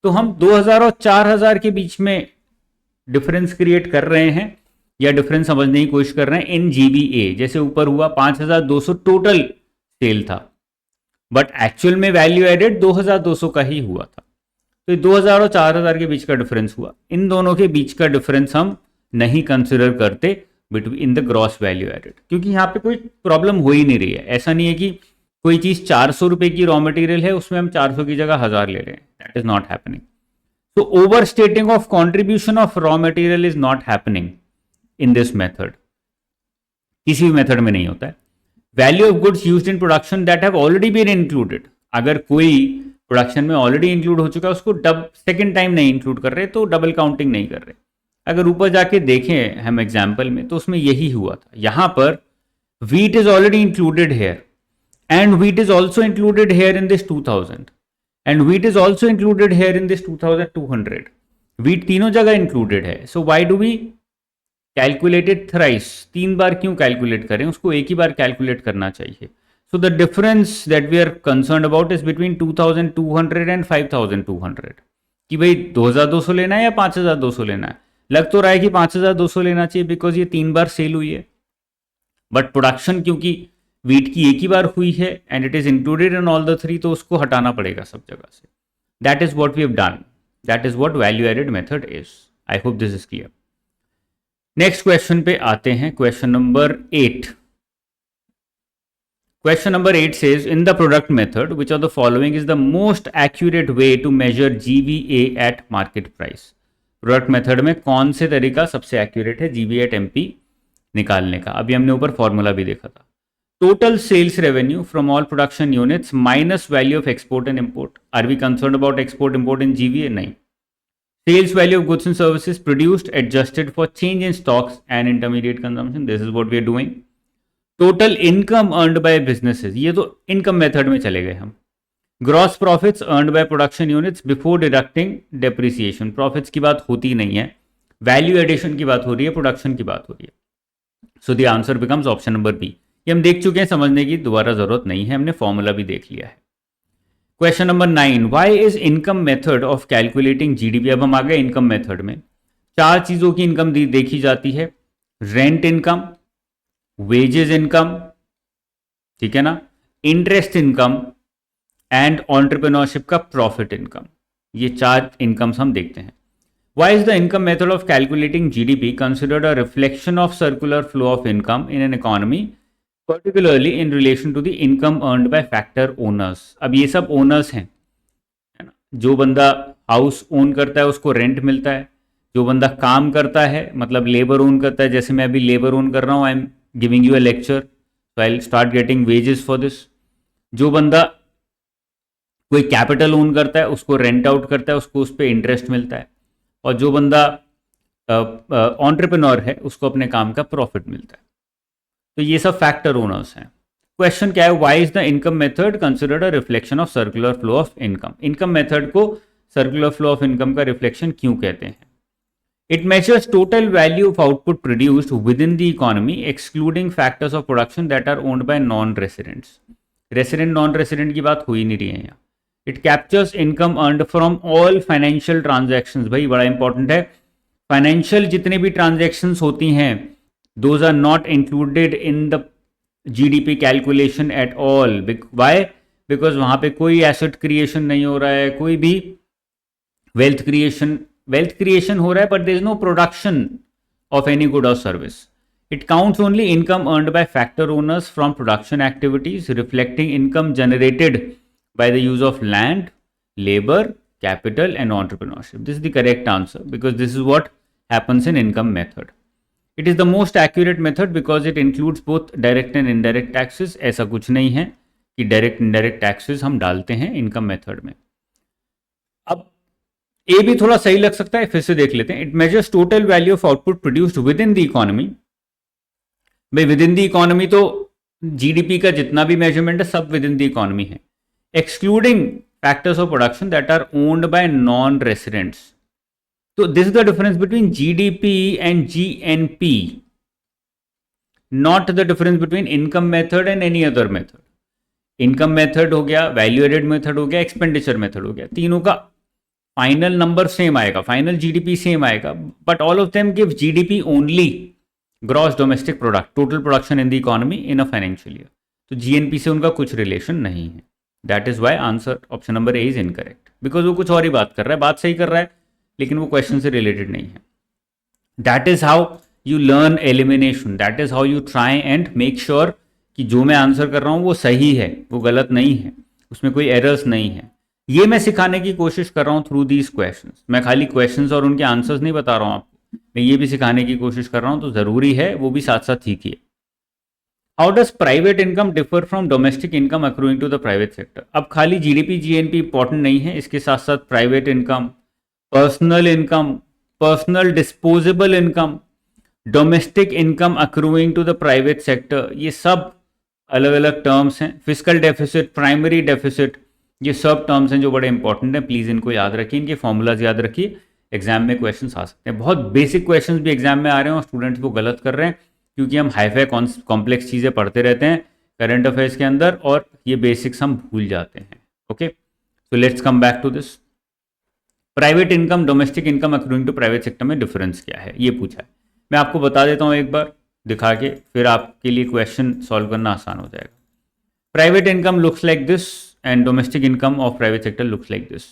तो हम 2000 और 4000 के बीच में डिफरेंस क्रिएट कर रहे हैं या डिफरेंस समझने की कोशिश कर रहे हैं इन जीबीए। जैसे ऊपर हुआ 5200 टोटल सेल था, बट एक्चुअल में वैल्यू एडेड 2200 का ही हुआ था। तो 2000 और 4000 के बीच का डिफरेंस हुआ। इन दोनों के बीच का डिफरेंस हम नहीं कंसिडर करते between in the gross value added, क्योंकि यहाँ पे कोई प्रॉब्लम हो ही नहीं रही है। ऐसा नहीं है कि कोई चीज 400 रुपए की रॉ मटेरियल है उसमें हम 400 की जगह 1000 ले रहे हैं। That is not happening. So overstating of contribution of raw material is not happening in this method. किसी भी मेथड में नहीं होता है। Value of goods used in production that have already been included, अगर कोई प्रोडक्शन में ऑलरेडी इंक्लूड हो चुका है उसको सेकेंड टाइम नहीं इंक्लूड कर रहे, तो डबल काउंटिंग नहीं कर रहे। अगर ऊपर जाके देखें हम एग्जाम्पल में तो उसमें यही हुआ था। यहां पर wheat is already included here and wheat is also included here in this 2000 and wheat is also included here in this 2200. wheat तीनों जगह included है, so why do we calculate it thrice? तीन बार क्यों कैलकुलेट करें, उसको एक ही बार कैलकुलेट करना चाहिए। so the difference that we are concerned about is between 2200 and 5200 कि भाई 2200 लेना है या 5200 लेना है। लग तो रहा है कि 5200 लेना चाहिए बिकॉज ये तीन बार सेल हुई है, बट प्रोडक्शन क्योंकि वीट की एक ही बार हुई है and it is included in all the three, तो उसको हटाना पड़ेगा सब जगह से। That is what we have done, that is what value added method is. I hope this is clear. Next question पे आते हैं, question number 8। Question number 8 says, in the product method, which of the following is the most accurate way to measure GVA at market price? Product method में कौन से तरीका सबसे एक्यूरेट है GVA at MP निकालने का? अभी हमने ऊपर फॉर्मूला भी देखा था। Total sales revenue from all production units minus value of export and import. Are we concern about export import in GVA? नहीं। Sales value of goods and services produced adjusted for change in stocks and intermediate consumption, this is what we are doing. Total income earned by businesses, ये तो इनकम मेथड में चले गए हम। Gross profits earned by production units before deducting depreciation, profits की बात होती नहीं है, वैल्यू एडिशन की बात हो रही है, प्रोडक्शन की बात हो रही है। So the answer becomes option number B. ये हम देख चुके हैं, समझने की दोबारा जरूरत नहीं है, हमने फॉर्मूला भी देख लिया है। Question number 9, why is income method of calculating GDP? अब हम आ गए इनकम मेथड में। चार चीजों की इनकम देखी जाती है, रेंट इनकम, वेजेस इनकम, ठीक है ना, इंटरेस्ट इनकम एंड एंटरप्रेन्योरशिप का प्रॉफिट इनकम। ये चार इनकम्स हम देखते हैं। Why is the income method of calculating GDP considered a reflection of circular flow of income in an economy, particularly in relation to the income earned by factor owners? अब ये सब ओनर्स हैं, है ना। जो बंदा हाउस ओन करता है उसको रेंट मिलता है, जो बंदा काम करता है मतलब लेबर ओन करता है, जैसे मैं अभी लेबर ओन कर रहा हूँ, I am giving you a lecture, so I will start getting wages for this. जो बंदा कोई कैपिटल ओन करता है उसको रेंट आउट करता है, उसको उस पर इंटरेस्ट मिलता है, और जो बंदा एंटरप्रेन्योर है उसको अपने काम का प्रॉफिट मिलता है। तो ये सब फैक्टर ओनर्स हैं। क्वेश्चन क्या है, why is the income method considered a reflection of circular flow of income? Income method को सर्कुलर फ्लो ऑफ इनकम का रिफ्लेक्शन क्यों कहते हैं? It measures total value of output produced within the economy, excluding factors of production that are owned by non-residents. Resident, non-resident की बात हो ही नहीं रही है यहाँ। It captures income earned from all financial transactions. भाई बड़ा इंपॉर्टेंट है, फाइनेंशियल जितने भी ट्रांजेक्शन्स होती हैं, those are not included in the GDP calculation at all. Why? Because वहाँ पे कोई एसेट क्रिएशन नहीं हो रहा है, कोई भी वेल्थ क्रिएशन हो रहा है, but there is no production of any good और service. It counts only income earned by factor owners from production activities, reflecting income generated by the use of land, labour, capital and entrepreneurship. This is the correct answer because this is what happens in income method. It is the most accurate method because it includes both direct and indirect taxes. ऐसा कुछ नहीं है कि डायरेक्ट इनडायरेक्ट टैक्सेस हम डालते हैं इनकम मेथड में। अब ए भी थोड़ा सही लग सकता है, फिर से देख लेते हैं। It measures total value of output produced within the economy. भाई विद इन द इकोनॉमी तो जीडीपी का जितना भी मेजरमेंट है सब विद इन द इकोनॉमी है, excluding factors of production that are owned by non residents. तो this is the difference between GDP and GNP, not the difference between income method and any other method. Income method हो गया, वैल्यू एडेड मेथड हो गया, एक्सपेंडिचर मेथड हो गया, तीनों का फाइनल नंबर सेम आएगा, फाइनल जीडीपी सेम आएगा, but all of them give GDP only, gross domestic product, total production in the economy in a financial year. तो जीएनपी से उनका कुछ रिलेशन नहीं है। That is why answer option number A is incorrect, because वो कुछ और ही बात कर रहा है, बात सही कर रहा है लेकिन वो क्वेश्चन से रिलेटेड नहीं है। That is how you learn elimination, that is how you try and make sure कि जो मैं आंसर कर रहा हूँ वो सही है, वो गलत नहीं है, उसमें कोई एरर्स नहीं है। ये मैं सिखाने की कोशिश कर रहा हूँ थ्रू दीज क्वेश्चंस। मैं खाली क्वेश्चंस और उनके आंसर्स नहीं बता रहा हूँ आपको, मैं ये भी सिखाने की कोशिश कर रहा हूँ, तो ज़रूरी है वो भी साथ साथ सीखिए। How does private income differ from domestic income accruing to the private sector. अब खाली जीडीपी जीएनपी इंपॉर्टेंट नहीं है, इसके साथ साथ private income, income, personal disposable income, domestic income accruing to the private sector, ये सब अलग अलग टर्म्स हैं। फिजिकल डेफिसिट, प्राइमरी डेफिसिट, ये सब टर्म्स हैं जो बड़े इंपॉर्टेंट हैं, प्लीज़ इनको याद रखिए, इनके फॉर्मूलाज याद रखिए, एग्जाम में क्वेश्चंस आ सकते हैं। बहुत बेसिक क्वेश्चंस भी एग्जाम में आ रहे हैं और स्टूडेंट्स वो गलत कर रहे हैं, क्योंकि हम हाईफाई कॉम्प्लेक्स चीज़ें पढ़ते रहते हैं करंट अफेयर्स के अंदर और ये बेसिक्स हम भूल जाते हैं। Okay, so let's come back to this. Private income, domestic income accruing to private sector में डिफरेंस क्या है, ये पूछा है। मैं आपको बता देता हूँ एक बार दिखा के, फिर आपके लिए क्वेश्चन सॉल्व करना आसान हो जाएगा। Private income looks like this and domestic income of private sector looks like this.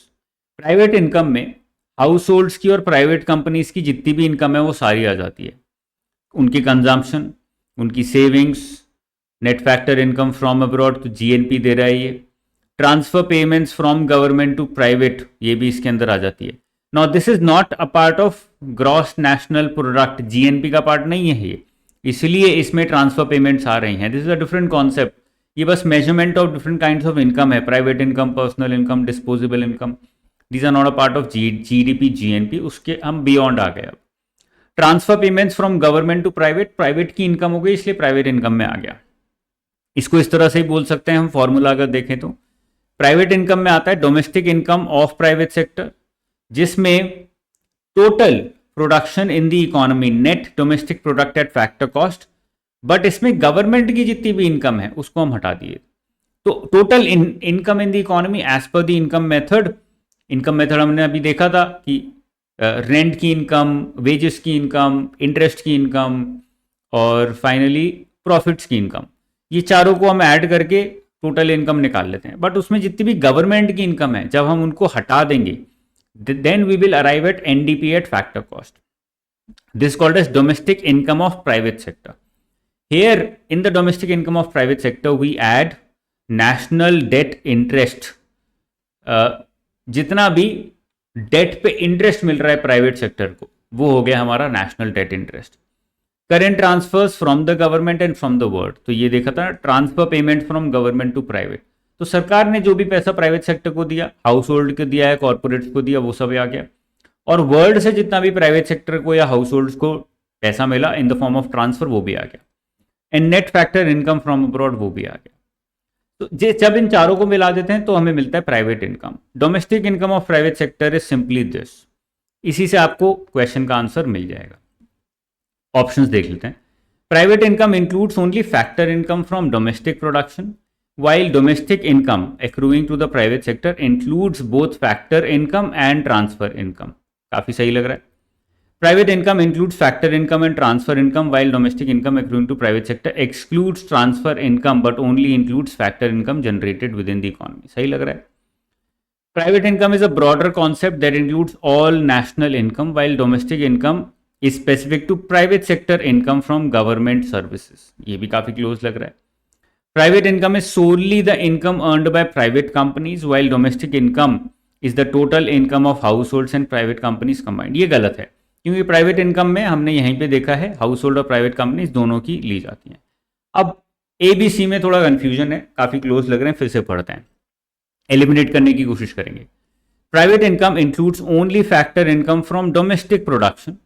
Private income में हाउस होल्ड्स की और प्राइवेट कंपनीज की जितनी भी इनकम है वो सारी आ जाती है, उनकी कंजम्पशन, उनकी savings, net factor income from abroad, तो जीएनपी दे रहा है ये, transfer payments from government to private, ये भी इसके अंदर आ जाती है। Now this is not a part of gross national product, GNP का पार्ट नहीं है ये, इसलिए इसमें ट्रांसफर पेमेंट्स आ रही हैं। This is a different concept, ये बस measurement of different kinds of income है, private income, personal income, disposable income, these are not a part of GDP GNP, उसके हम बियॉन्ड आ गए। अब transfer payments from government to private, private की इनकम हो गई इसलिए प्राइवेट इनकम में आ गया। इसको इस तरह से ही बोल सकते हैं हम, फॉर्मूला अगर देखें तो प्राइवेट इनकम में आता है domestic income of private sector, जिसमें total production in the economy, net domestic product at factor cost, but इसमें गवर्नमेंट की जितनी भी इनकम है उसको हम हटा दिए। तो total income in the economy as per the income method. Income method हमने अभी देखा था कि रेंट की इनकम, वेजेस की इनकम, इंटरेस्ट की इनकम और फाइनली प्रॉफिट्स की इनकम, ये चारों को हम ऐड करके टोटल इनकम निकाल लेते हैं। बट उसमें जितनी भी गवर्नमेंट की इनकम है जब हम उनको हटा देंगे, then we will arrive at NDP at factor cost. This called as domestic income of private sector. Here in the domestic income of private sector we add national debt interest, जितना भी डेट पे इंटरेस्ट मिल रहा है प्राइवेट सेक्टर को वो हो गया हमारा national debt interest. Current transfers from the government and from the world, तो ये देखा था transfer payment from government to private, तो सरकार ने जो भी पैसा प्राइवेट सेक्टर को दिया, हाउस होल्ड को दिया है, कॉर्पोरेट्स को दिया, वो सब आ गया। और वर्ल्ड से जितना भी प्राइवेट सेक्टर को या हाउस होल्ड को पैसा मिला in the form of transfer वो भी आ गया। And net factor income from abroad वो भी आ गया। तो जब इन चारों को मिला देते हैं तो हमें मिलता है private income. Domestic income of private sector is simply this. इसी से आपको क्वेश्चन का आंसर मिल जाएगा। ऑप्शंस देख लेते हैं। Private income includes only factor income from domestic production, while domestic income accruing to the private sector includes both factor income and transfer income। काफी सही लग रहा है। Private income includes factor income and transfer income, while domestic income accruing to private sector excludes transfer income but only includes factor income generated within the economy। सही लग रहा है। Private income is a broader concept that includes all national income, while domestic income is specific to private sector income from government services। ये भी काफी क्लोज लग रहा है। Private income is solely the income earned by private companies, while domestic income is the total income of households and private companies combined। ये गलत है, क्योंकि प्राइवेट इनकम में हमने यहीं पे देखा है हाउस होल्ड और प्राइवेट कंपनीज दोनों की ली जाती हैं। अब ABC में थोड़ा कंफ्यूजन है, काफ़ी क्लोज लग रहे हैं, फिर से पढ़ते हैं, एलिमिनेट करने की कोशिश करेंगे। Private income includes only factor income from domestic production,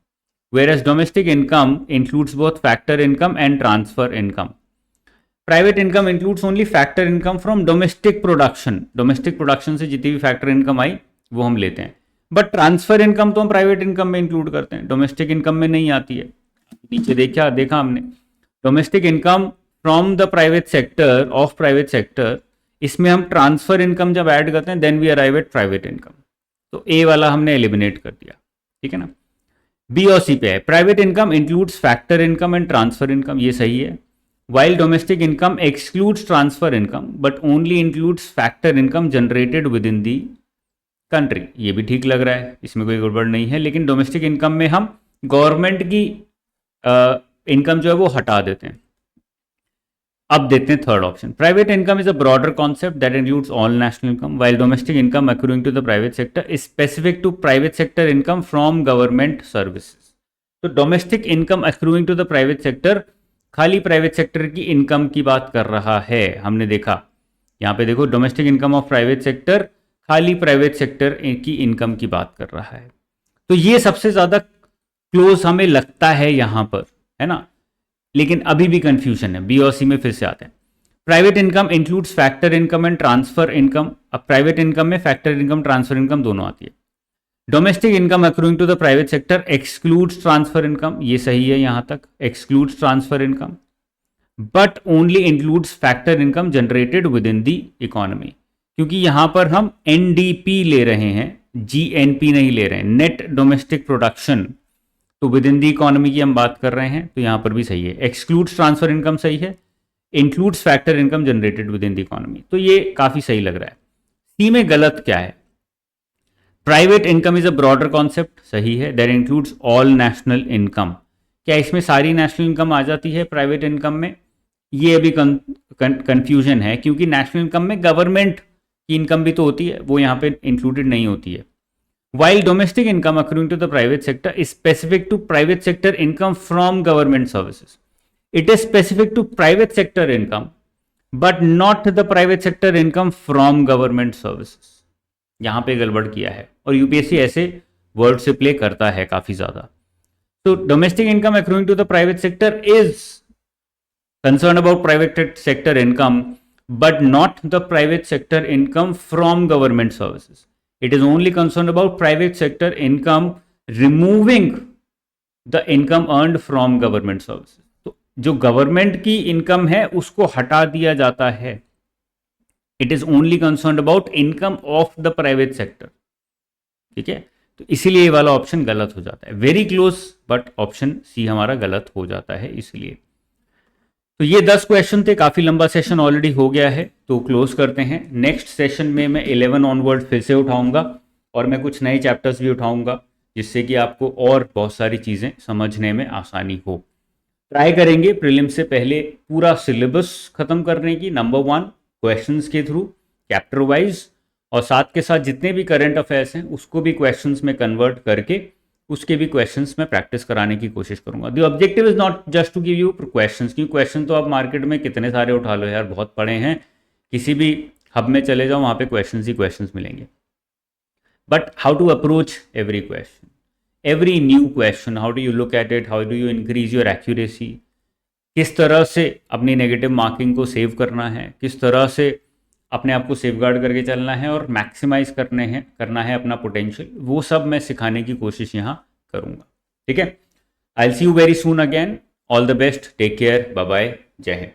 whereas domestic income includes both factor income and transfer income. Private income includes only factor income from domestic production. Domestic production से जितनी भी factor income आई वो हम लेते हैं, बट ट्रांसफर इनकम तो हम प्राइवेट इनकम में इंक्लूड करते हैं, डोमेस्टिक इनकम में नहीं आती है. नीचे देखा हमने, domestic income from the private sector of private sector, इसमें हम ट्रांसफर इनकम जब ऐड करते हैं then we arrive at private income. तो ए वाला हमने एलिमिनेट कर दिया, ठीक है ना. बी और सी पे है, private income includes factor income and transfer income, ये सही है. While domestic income excludes transfer income but only includes factor income generated within the country, ये भी ठीक लग रहा है, इसमें कोई गड़बड़ नहीं है. लेकिन डोमेस्टिक इनकम में हम गवर्नमेंट की इनकम जो है वो हटा देते हैं. अब देखते हैं third option. Private income is a broader concept that includes all national income, while domestic income accruing to the private sector is specific to private sector income from government services. तो domestic income accruing to the private sector खाली प्राइवेट सेक्टर की इनकम की बात कर रहा है. हमने देखा यहाँ पे, देखो domestic income of private sector खाली प्राइवेट सेक्टर की इनकम की बात कर रहा है. तो ये सबसे ज्यादा क्लोज हमें लगता है यहां पर, है ना. लेकिन अभी भी कंफ्यूजन है. बी और सी में फिर से आते हैं. Private income includes factor income and transfer income. अब प्राइवेट इनकम में फैक्टर इनकम ट्रांसफर इनकम दोनों आती है. Domestic income accruing to the private sector excludes transfer income, ये सही है यहां तक, excludes transfer income but only includes factor income generated within the economy. क्योंकि यहां पर हम एनडीपी ले रहे हैं, जीएनपी नहीं ले रहे हैं, नेट डोमेस्टिक प्रोडक्शन. तो विद इन दी इकोनॉमी की हम बात कर रहे हैं, तो यहां पर भी सही है. एक्सक्लूड्स ट्रांसफर इनकम सही है, includes factor income generated within the economy, तो ये काफी सही लग रहा है. सी में गलत क्या है? Private income is a broader concept, सही है, that includes all national income. क्या इसमें सारी नेशनल इनकम आ जाती है प्राइवेट इनकम में? ये अभी कंफ्यूजन है, क्योंकि नेशनल इनकम में गवर्नमेंट की इनकम भी तो होती है, वो यहाँ पे इंक्लूडेड नहीं होती है. While domestic income accruing to the private sector is specific to private sector income from government services. It is specific to private sector income but not the private sector income from government services. यहां पे गड़बड़ किया है, और यूपीएससी ऐसे वर्ड से प्ले करता है काफी ज्यादा. तो domestic income accruing to the private sector is concerned about private sector income but not the private sector income from government services. It is only concerned about private sector income removing the income earned from government services. तो जो गवर्नमेंट की इनकम है उसको हटा दिया जाता है. It is only concerned about income of the private sector, ठीक है. तो इसीलिए ये वाला ऑप्शन गलत हो जाता है. Very close, but option C हमारा गलत हो जाता है इसलिए. तो ये 10 क्वेश्चन थे, काफ़ी लंबा सेशन ऑलरेडी हो गया है, तो क्लोज करते हैं. नेक्स्ट सेशन में मैं 11 ऑनवर्ड फिर से उठाऊंगा, और मैं कुछ नए चैप्टर्स भी उठाऊंगा, जिससे कि आपको और बहुत सारी चीज़ें समझने में आसानी हो. ट्राई करेंगे प्रीलिम से पहले पूरा सिलेबस ख़त्म करने की, नंबर 1 क्वेश्चंस के थ्रू चैप्टर वाइज, और साथ के साथ जितने भी करंट अफेयर्स हैं उसको भी क्वेश्चंस में कन्वर्ट करके उसके भी क्वेश्चंस में प्रैक्टिस कराने की कोशिश करूंगा. The objective is not just to give you questions, क्योंकि क्वेश्चन तो आप मार्केट में कितने सारे उठा लो यार, बहुत पड़े हैं. किसी भी हब में चले जाओ, वहाँ पे क्वेश्चंस ही क्वेश्चंस मिलेंगे. But how to approach every question, every new question, how do you look at it, how do you increase your accuracy, किस तरह से अपनी नेगेटिव मार्किंग को सेव करना है, किस तरह से अपने आप को सेफगार्ड करके चलना है और मैक्सिमाइज करना है अपना पोटेंशियल, वो सब मैं सिखाने की कोशिश यहाँ करूँगा. ठीक है. I will see you very soon again. All the best, take care, bye bye, जय हिंद.